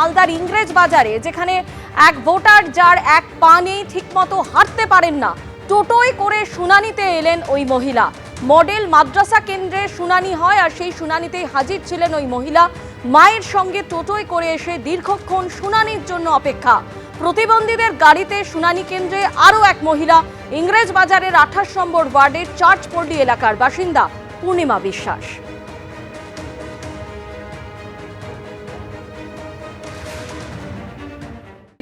মালদার ইংরেজ বাজারে, যেখানে এক ভোটার যার এক পা নেই, ঠিকমতো হাঁটতে পারেন না, টোটোয় করে শুনানিতে এলেন ওই মহিলা। মডেল মাদ্রাসা কেন্দ্রে শুনানি হয়, আর সেই শুনানিতেই হাজির ছিলেন ওই মহিলা। মায়ের সঙ্গে টোটোয় করে এসে দীর্ঘক্ষণ শুনানির জন্য অপেক্ষা। প্রতিবন্ধীদের গাড়িতে শুনানি কেন্দ্রে আরও এক মহিলা, ইংরেজ বাজারের 28 নম্বর ওয়ার্ডের চার্চপল্লী এলাকার বাসিন্দা পূর্ণিমা বিশ্বাস।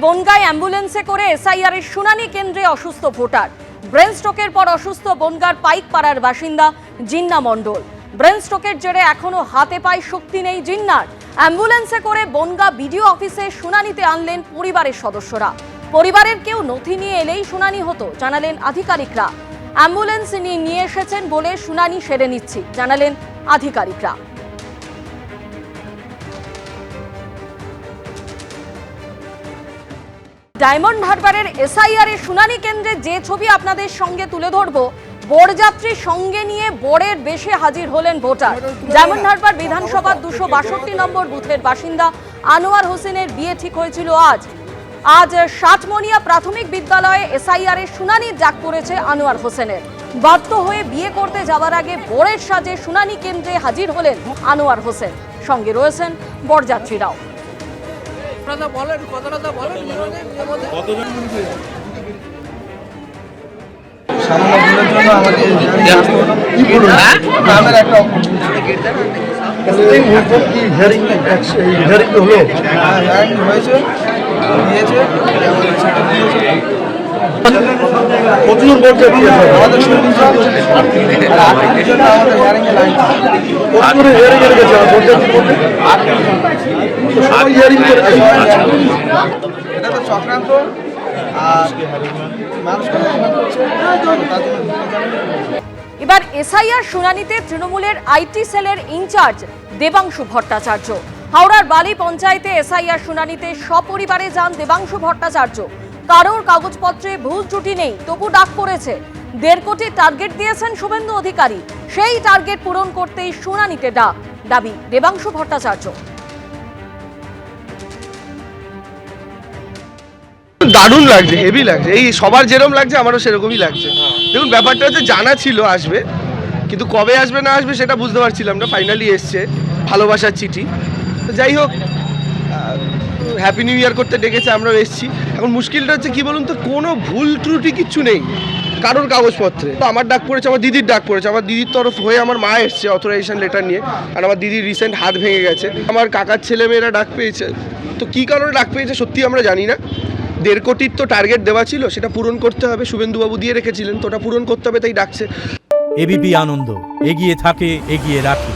বনগাঁয় অ্যাম্বুলেন্সে করে এসআইআর এর শুনানি কেন্দ্রে অসুস্থ ভোটার। ব্রেন স্ট্রোকের পর অসুস্থ বনগাঁর পাইকপাড়ার বাসিন্দা জিন্না মণ্ডল। ব্রেন স্ট্রোকের জেরে এখনো হাতে পায়ে শক্তি নেই জিন্নার। অ্যাম্বুলেন্সে করে বনগাঁ বিডিও অফিসে শুনানিতে আনলেন পরিবারের সদস্যরা। পরিবারের কেউ নথি নিয়ে এলেই শুনানি হতো, জানালেন আধিকারিকরা। অ্যাম্বুলেন্স নিয়ে এসেছেন বলে শুনানি সেরে নিচ্ছি, জানালেন আধিকারিকরা। ডায়মন্ড হারবারের এসআইআর এর শুনানি কেন্দ্রে যে ছবি আপনাদের সঙ্গে তুলে ধরবো, বরযাত্রী সঙ্গে নিয়ে বরের বেশে হাজির হলেন ভোটার। ডায়মন্ড হারবার বিধানসভার 262 নম্বর বুথের বাসিন্দা আনোয়ার হোসেনের বিয়ে ঠিক হয়েছিল আজ সাতমনিয়া প্রাথমিক বিদ্যালয়ে এসআইআর এর শুনানির ডাক পড়েছে আনোয়ার হোসেনের। বাধ্য হয়ে বিয়ে করতে যাওয়ার আগে বরের সাজে শুনানি কেন্দ্রে হাজির হলেন আনোয়ার হোসেন। সঙ্গে রয়েছেন বরযাত্রীরাও। প্রচুর চক্রান্ত। এবার এসআইআর শুনানিতে তৃণমূলের আইটি সেলের ইনচার্জ দেবাংশু ভট্টাচার্য। হাওড়ার বালি পঞ্চায়েতে এসআইআর শুনানিতে সপরিবারে যান দেবাংশু ভট্টাচার্য। কারোর কাগজপত্রে ভুল ত্রুটি নেই, তবু ডাক পড়েছে। 1.5 কোটি টার্গেট দিয়েছেন শুভেন্দু অধিকারী, সেই টার্গেট পূরণ করতেই শুনানিতে দাবি দেবাংশু ভট্টাচার্য। দারুণ লাগছে, হেভি লাগছে। এই সবার যেরকম লাগছে আমারও সেরকমই লাগছে। দেখুন, ব্যাপারটা হচ্ছে জানা ছিল আসবে, কিন্তু কবে আসবে না আসবে সেটা বুঝতে পারছিলাম না। ফাইনালি এসছে ভালোবাসার চিঠি। তো যাই হোক, হ্যাপি নিউ ইয়ার করতে ডেকেছে, আমরাও এসেছি। এখন মুশকিলটা হচ্ছে কি বলুন তো, কোনো ভুল ত্রুটি কিচ্ছু নেই কারোর কাগজপত্রে। তো আমার ডাক পড়েছে, আমার দিদির ডাক পড়েছে। আমার দিদির তরফ হয়ে আমার মা এসছে অথরাইজেশন লেটার নিয়ে, আর আমার দিদির রিসেন্ট হাত ভেঙে গেছে। আমার কাকার ছেলেমেয়েরা ডাক পেয়েছে। তো কী কারণে ডাক পেয়েছে সত্যি আমরা জানি না। 1.5 কোটির তো টার্গেট দেওয়া ছিল, সেটা পূরণ করতে হবে। শুভেন্দুবাবু দিয়ে রেখেছিলেন, তো ওটা পূরণ করতে হবে, তাই ডাকছে। এবিপি আনন্দ, এগিয়ে থাকে, এগিয়ে রাখে।